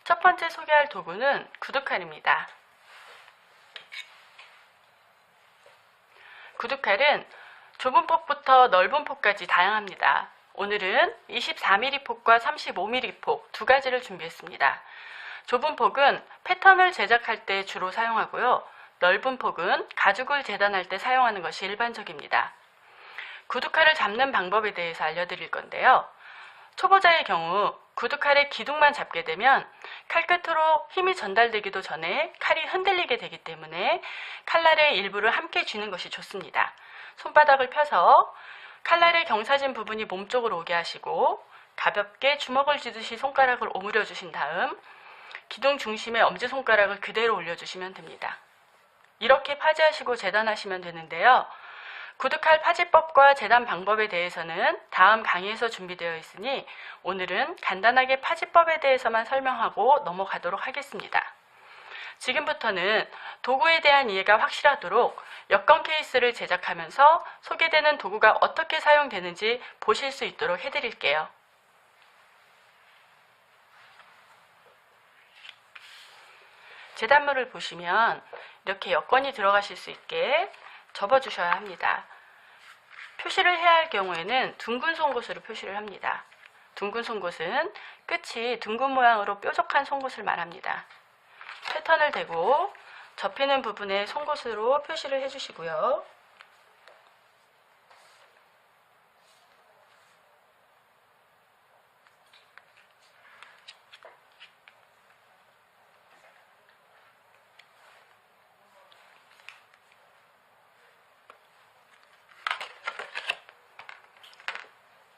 첫 번째 소개할 도구는 구두칼입니다. 구두칼은 좁은 폭부터 넓은 폭까지 다양합니다. 오늘은 24mm 폭과 35mm 폭 두 가지를 준비했습니다. 좁은 폭은 패턴을 제작할 때 주로 사용하고요. 넓은 폭은 가죽을 재단할 때 사용하는 것이 일반적입니다. 구두칼을 잡는 방법에 대해서 알려드릴 건데요. 초보자의 경우 구두칼의 기둥만 잡게 되면 칼끝으로 힘이 전달되기도 전에 칼이 흔들리게 되기 때문에 칼날의 일부를 함께 쥐는 것이 좋습니다. 손바닥을 펴서 칼날의 경사진 부분이 몸쪽으로 오게 하시고 가볍게 주먹을 쥐듯이 손가락을 오므려 주신 다음 기둥 중심에 엄지손가락을 그대로 올려주시면 됩니다. 이렇게 파지하시고 재단하시면 되는데요. 구두칼 파지법과 재단 방법에 대해서는 다음 강의에서 준비되어 있으니 오늘은 간단하게 파지법에 대해서만 설명하고 넘어가도록 하겠습니다. 지금부터는 도구에 대한 이해가 확실하도록 여권 케이스를 제작하면서 소개되는 도구가 어떻게 사용되는지 보실 수 있도록 해드릴게요. 재단물을 보시면 이렇게 여권이 들어가실 수 있게 접어주셔야 합니다. 표시를 해야 할 경우에는 둥근 송곳으로 표시를 합니다. 둥근 송곳은 끝이 둥근 모양으로 뾰족한 송곳을 말합니다. 패턴을 대고 접히는 부분에 송곳으로 표시를 해주시고요.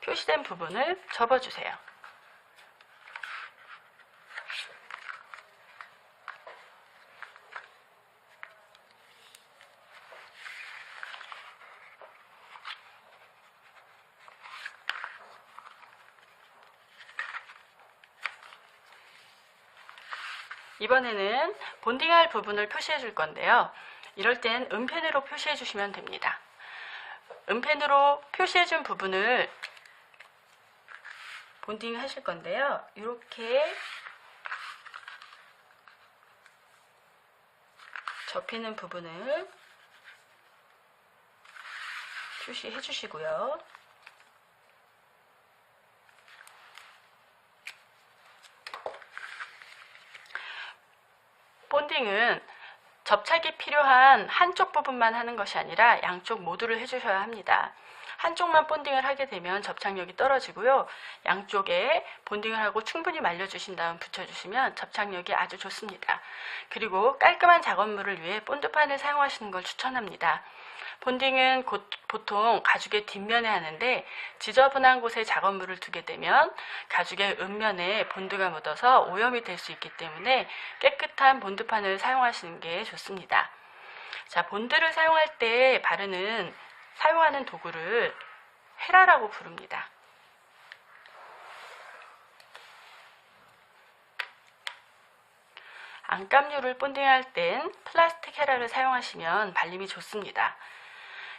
표시된 부분을 접어주세요. 이번에는 본딩할 부분을 표시해 줄 건데요. 이럴 땐 은펜으로 표시해 주시면 됩니다. 은펜으로 표시해 준 부분을 본딩 하실 건데요. 이렇게 접히는 부분을 표시해 주시고요. 본딩은 접착이 필요한 한쪽 부분만 하는 것이 아니라 양쪽 모두를 해주셔야 합니다. 한쪽만 본딩을 하게 되면 접착력이 떨어지고요. 양쪽에 본딩을 하고 충분히 말려주신 다음 붙여주시면 접착력이 아주 좋습니다. 그리고 깔끔한 작업물을 위해 본드판을 사용하시는 걸 추천합니다. 본딩은 보통 가죽의 뒷면에 하는데 지저분한 곳에 작업물을 두게 되면 가죽의 옆면에 본드가 묻어서 오염이 될 수 있기 때문에 깨끗한 본드판을 사용하시는 게 좋습니다. 자, 본드를 사용할 때 사용하는 도구를 헤라라고 부릅니다. 안감류를 본딩할 땐 플라스틱 헤라를 사용하시면 발림이 좋습니다.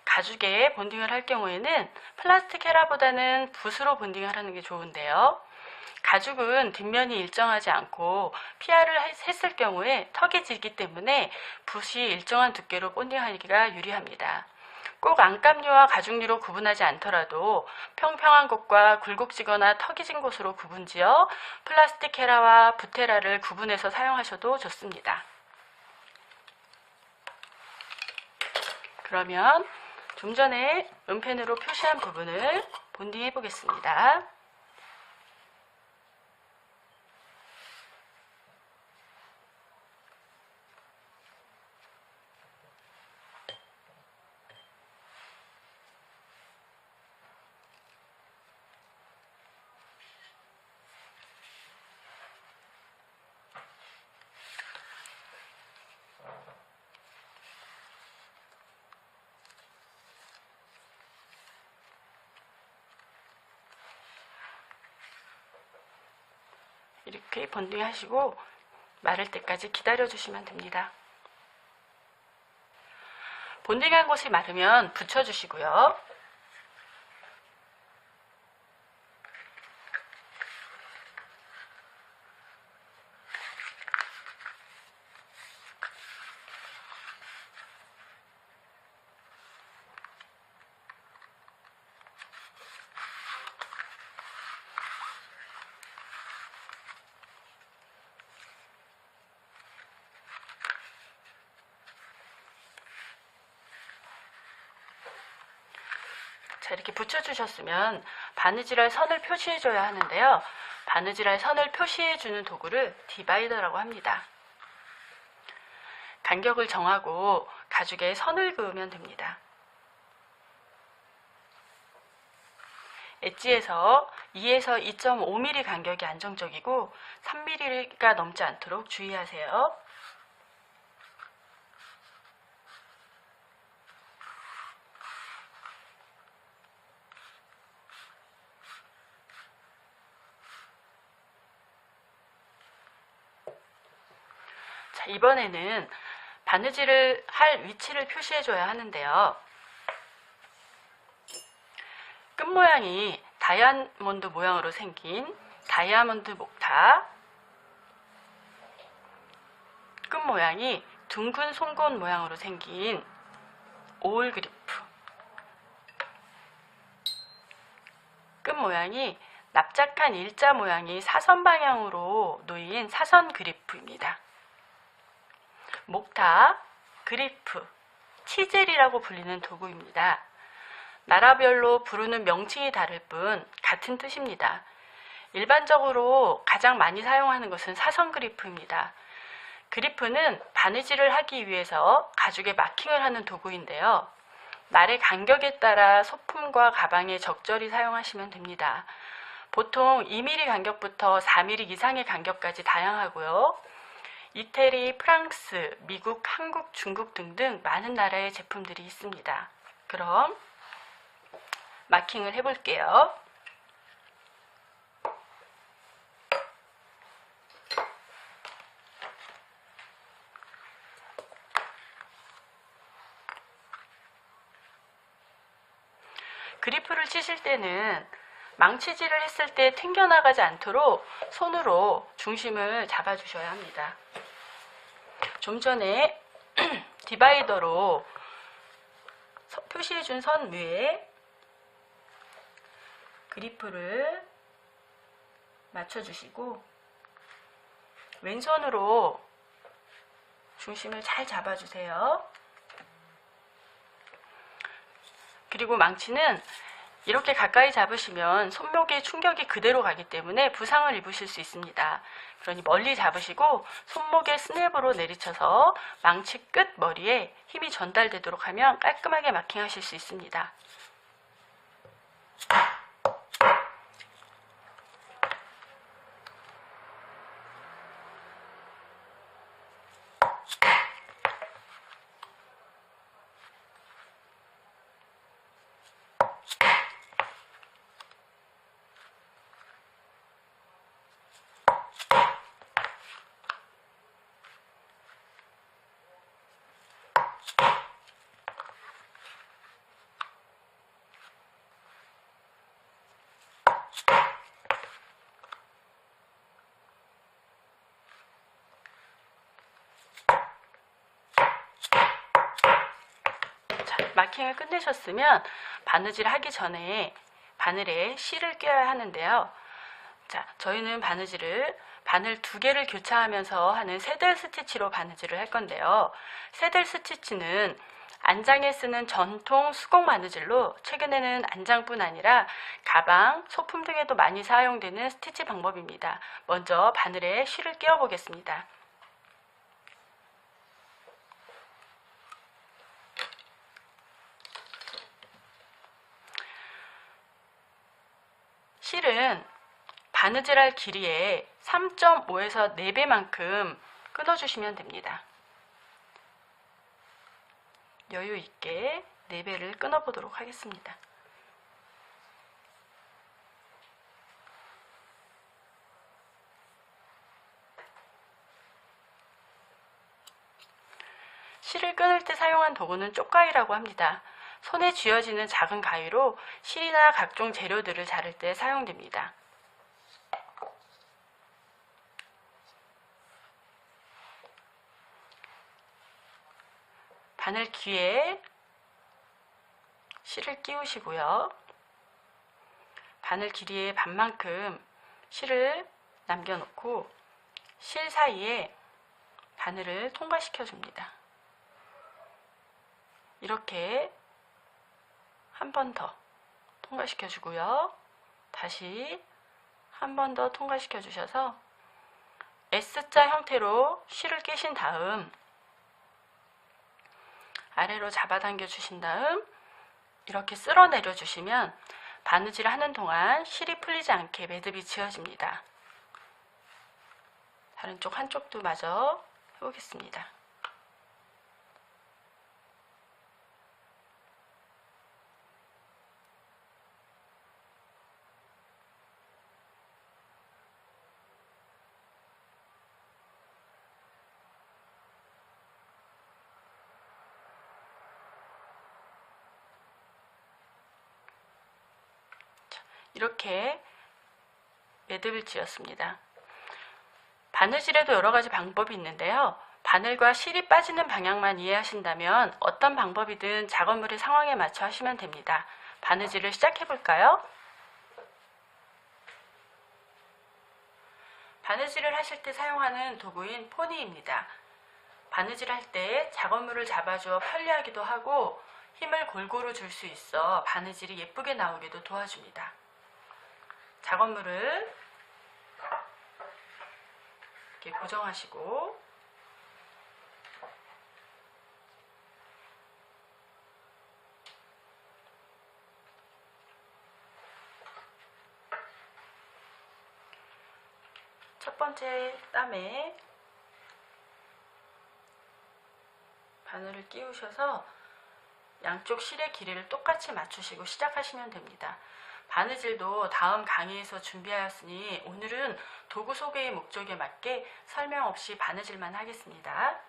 가죽에 본딩을 할 경우에는 플라스틱 헤라보다는 붓으로 본딩을 하는 게 좋은데요. 가죽은 뒷면이 일정하지 않고 피하를 했을 경우에 턱이 지기 때문에 붓이 일정한 두께로 본딩하기가 유리합니다. 꼭 안감류와 가죽류로 구분하지 않더라도 평평한 곳과 굴곡지거나 턱이 진 곳으로 구분지어 플라스틱 헤라와 붓 헤라를 구분해서 사용하셔도 좋습니다. 그러면 좀 전에 은펜으로 표시한 부분을 본딩해 보겠습니다. 이렇게 본딩하시고 마를 때까지 기다려 주시면 됩니다. 본딩한 곳이 마르면 붙여주시고요. 자, 이렇게 붙여주셨으면 바느질할 선을 표시해줘야 하는데요. 바느질할 선을 표시해주는 도구를 디바이더라고 합니다. 간격을 정하고 가죽에 선을 그으면 됩니다. 엣지에서 2에서 2.5mm 간격이 안정적이고 3mm가 넘지 않도록 주의하세요. 자, 이번에는 바느질을 할 위치를 표시해줘야 하는데요. 끝 모양이 다이아몬드 모양으로 생긴 다이아몬드 목타, 끝 모양이 둥근 송곳 모양으로 생긴 오울 그리프, 끝 모양이 납작한 일자 모양이 사선 방향으로 놓인 사선 그리프입니다. 목타, 그리프, 치젤이라고 불리는 도구입니다. 나라별로 부르는 명칭이 다를 뿐 같은 뜻입니다. 일반적으로 가장 많이 사용하는 것은 사선 그리프입니다. 그리프는 바느질을 하기 위해서 가죽에 마킹을 하는 도구인데요. 날의 간격에 따라 소품과 가방에 적절히 사용하시면 됩니다. 보통 2mm 간격부터 4mm 이상의 간격까지 다양하고요. 이태리, 프랑스, 미국, 한국, 중국 등등 많은 나라의 제품들이 있습니다. 그럼 마킹을 해볼게요. 그리프를 치실 때는 망치질을 했을 때 튕겨나가지 않도록 손으로 중심을 잡아주셔야 합니다. 좀 전에 디바이더로 표시해준 선 위에 그리프를 맞춰주시고 왼손으로 중심을 잘 잡아주세요. 그리고 망치는 이렇게 가까이 잡으시면 손목에 충격이 그대로 가기 때문에 부상을 입으실 수 있습니다. 그러니 멀리 잡으시고 손목에 스냅으로 내리쳐서 망치 끝 머리에 힘이 전달되도록 하면 깔끔하게 마킹하실 수 있습니다. 마킹을 끝내셨으면 바느질 하기 전에 바늘에 실을 껴야 하는데요. 자, 저희는 바늘 2개를 교차하면서 하는 새들 스티치로 바느질을 할 건데요. 새들 스티치는 안장에 쓰는 전통 수공 바느질로 최근에는 안장뿐 아니라 가방, 소품 등에도 많이 사용되는 스티치 방법입니다. 먼저 바늘에 실을 끼워 보겠습니다. 실은 바느질할 길이의 3.5에서 4배만큼 끊어주시면 됩니다. 여유 있게 4배를 끊어보도록 하겠습니다. 실을 끊을 때 사용한 도구는 쪽가위라고 합니다. 손에 쥐어지는 작은 가위로 실이나 각종 재료들을 자를 때 사용됩니다. 바늘 귀에 실을 끼우시고요. 바늘 길이의 반만큼 실을 남겨놓고 실 사이에 바늘을 통과시켜 줍니다. 이렇게 한 번 더 통과시켜 주고요. 다시 한 번 더 통과시켜 주셔서 S자 형태로 실을 끼신 다음 아래로 잡아당겨 주신 다음 이렇게 쓸어 내려 주시면 바느질을 하는 동안 실이 풀리지 않게 매듭이 지어집니다. 다른 쪽 한쪽도 마저 해보겠습니다. 이렇게 매듭을 지었습니다. 바느질에도 여러 가지 방법이 있는데요. 바늘과 실이 빠지는 방향만 이해하신다면 어떤 방법이든 작업물의 상황에 맞춰 하시면 됩니다. 바느질을 시작해 볼까요? 바느질을 하실 때 사용하는 도구인 포니입니다. 바느질할 때 작업물을 잡아주어 편리하기도 하고 힘을 골고루 줄 수 있어 바느질이 예쁘게 나오기도 도와줍니다. 작업물을 이렇게 고정하시고 첫 번째 땀에 바늘을 끼우셔서 양쪽 실의 길이를 똑같이 맞추시고 시작하시면 됩니다. 바느질도 다음 강의에서 준비하였으니 오늘은 도구 소개의 목적에 맞게 설명 없이 바느질만 하겠습니다.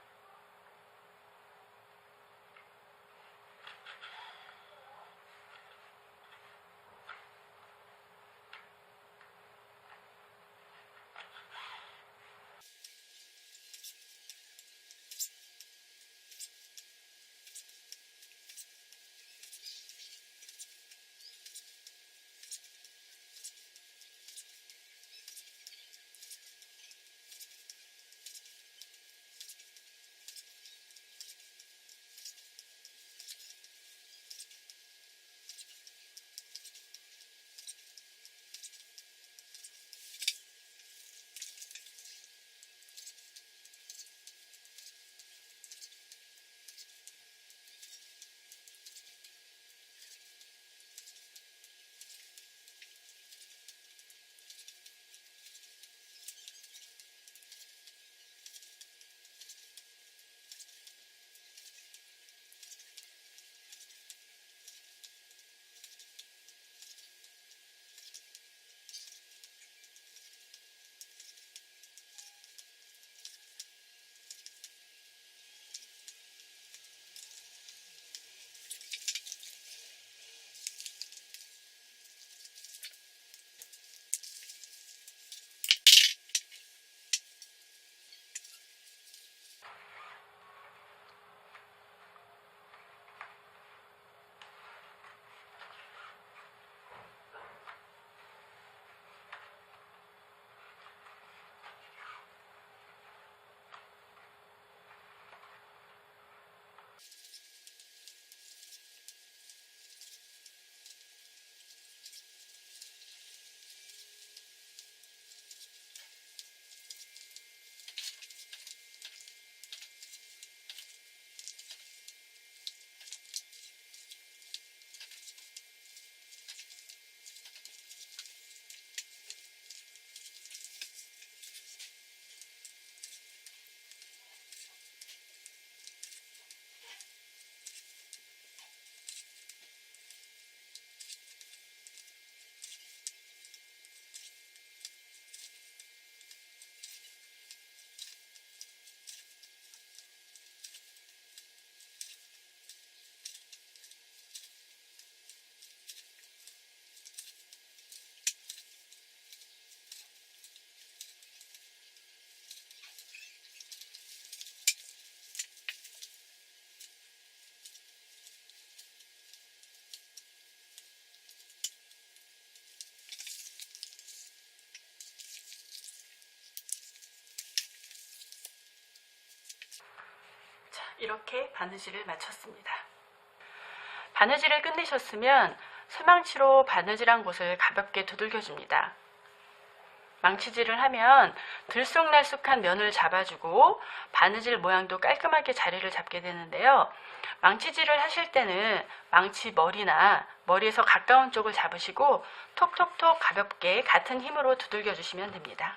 이렇게 바느질을 마쳤습니다. 바느질을 끝내셨으면 쇠망치로 바느질한 곳을 가볍게 두들겨줍니다. 망치질을 하면 들쑥날쑥한 면을 잡아주고 바느질 모양도 깔끔하게 자리를 잡게 되는데요. 망치질을 하실 때는 망치 머리나 머리에서 가까운 쪽을 잡으시고 톡톡톡 가볍게 같은 힘으로 두들겨 주시면 됩니다.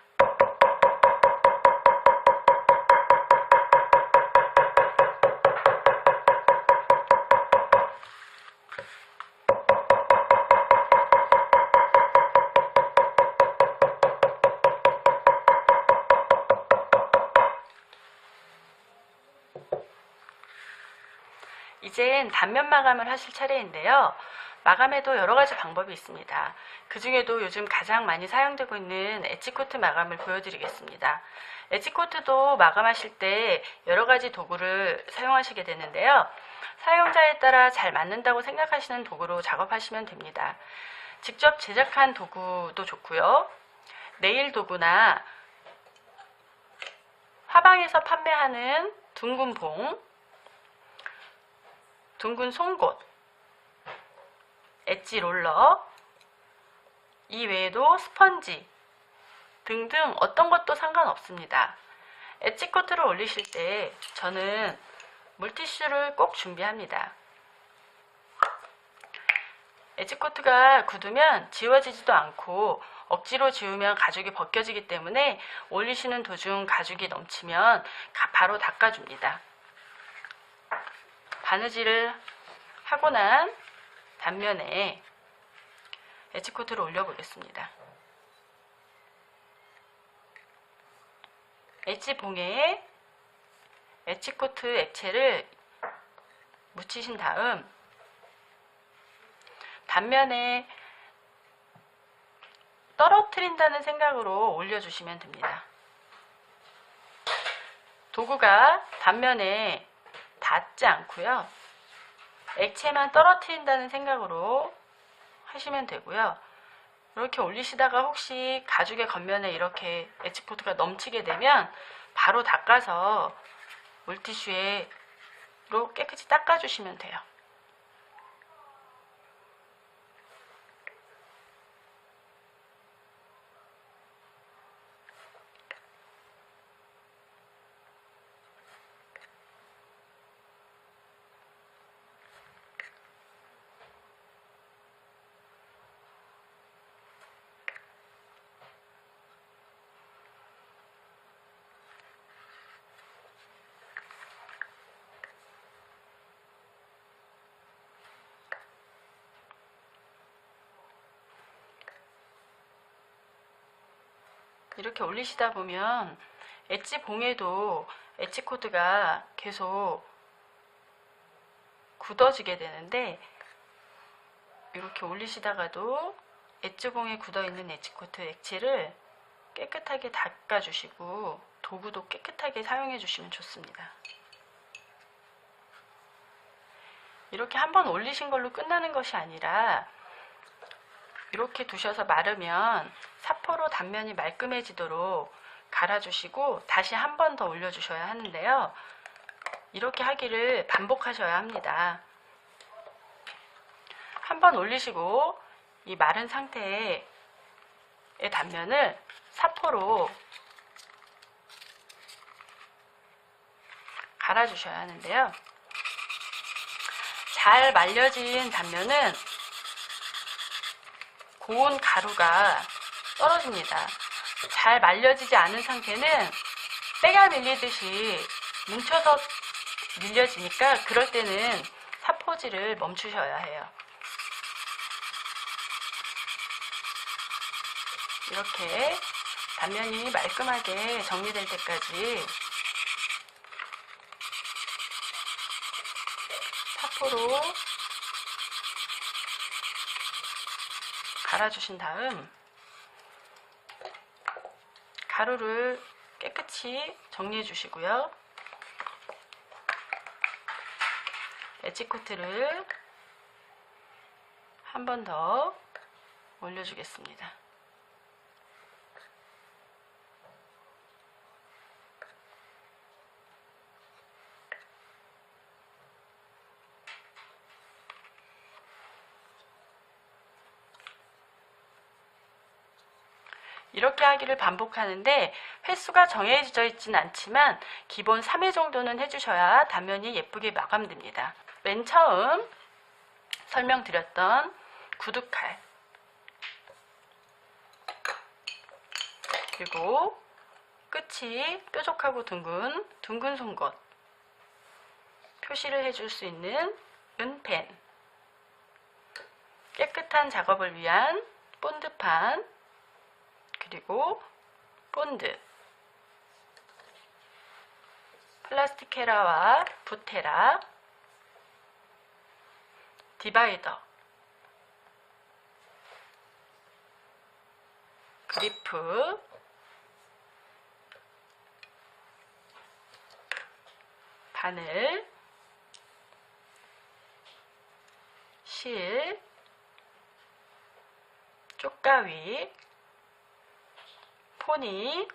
이젠 단면 마감을 하실 차례인데요. 마감에도 여러 가지 방법이 있습니다. 그 중에도 요즘 가장 많이 사용되고 있는 엣지코트 마감을 보여드리겠습니다. 엣지코트도 마감하실 때 여러 가지 도구를 사용하시게 되는데요. 사용자에 따라 잘 맞는다고 생각하시는 도구로 작업하시면 됩니다. 직접 제작한 도구도 좋고요. 네일 도구나 화방에서 판매하는 둥근 봉, 둥근 송곳, 엣지 롤러, 이 외에도 스펀지 등등 어떤 것도 상관없습니다. 엣지 코트를 올리실 때 저는 물티슈를 꼭 준비합니다. 엣지 코트가 굳으면 지워지지도 않고 억지로 지우면 가죽이 벗겨지기 때문에 올리시는 도중 가죽이 넘치면 바로 닦아줍니다. 바느질을 하고 난 단면에 엣지 코트를 올려보겠습니다. 엣지 봉에 엣지 코트 액체를 묻히신 다음 단면에 떨어뜨린다는 생각으로 올려주시면 됩니다. 도구가 단면에 닿지 않고요. 액체만 떨어뜨린다는 생각으로 하시면 되고요. 이렇게 올리시다가 혹시 가죽의 겉면에 이렇게 엣지 코트가 넘치게 되면 바로 닦아서 물티슈로 깨끗이 닦아주시면 돼요. 이렇게 올리시다 보면 엣지 봉에도 엣지 코트가 계속 굳어지게 되는데 이렇게 올리시다가도 엣지 봉에 굳어있는 엣지 코트 액체를 깨끗하게 닦아주시고 도구도 깨끗하게 사용해 주시면 좋습니다. 이렇게 한번 올리신 걸로 끝나는 것이 아니라 이렇게 두셔서 마르면 사포로 단면이 말끔해지도록 갈아주시고 다시 한 번 더 올려주셔야 하는데요. 이렇게 하기를 반복하셔야 합니다. 한 번 올리시고 이 마른 상태의 단면을 사포로 갈아주셔야 하는데요. 잘 말려진 단면은 고운 가루가 떨어집니다. 잘 말려지지 않은 상태는 때가 밀리듯이 뭉쳐서 밀려지니까 그럴 때는 사포질을 멈추셔야 해요. 이렇게 단면이 말끔하게 정리될 때까지 사포로 갈아주신 다음 가루를 깨끗이 정리해 주시고요. 엣지 코트를 한 번 더 올려주겠습니다. 이렇게 하기를 반복하는데 횟수가 정해져 있진 않지만 기본 3회 정도는 해주셔야 단면이 예쁘게 마감됩니다. 맨 처음 설명드렸던 구두칼, 그리고 끝이 뾰족하고 둥근 송곳, 표시를 해줄 수 있는 은펜, 깨끗한 작업을 위한 본드판, 그리고 본드, 플라스틱 헤라와 붓 헤라, 디바이더, 그리프, 바늘, 실, 쪽가위, 포니,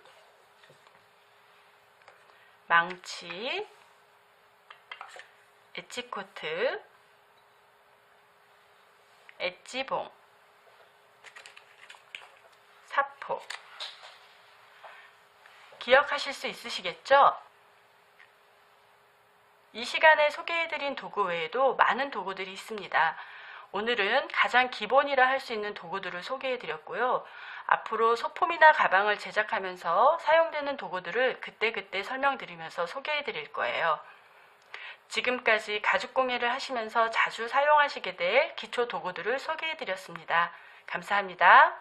망치, 엣지코트, 엣지봉, 사포. 기억하실 수 있으시겠죠? 이 시간에 소개해드린 도구 외에도 많은 도구들이 있습니다. 오늘은 가장 기본이라 할 수 있는 도구들을 소개해드렸고요. 앞으로 소품이나 가방을 제작하면서 사용되는 도구들을 그때그때 설명드리면서 소개해드릴 거예요. 지금까지 가죽공예를 하시면서 자주 사용하시게 될 기초 도구들을 소개해드렸습니다. 감사합니다.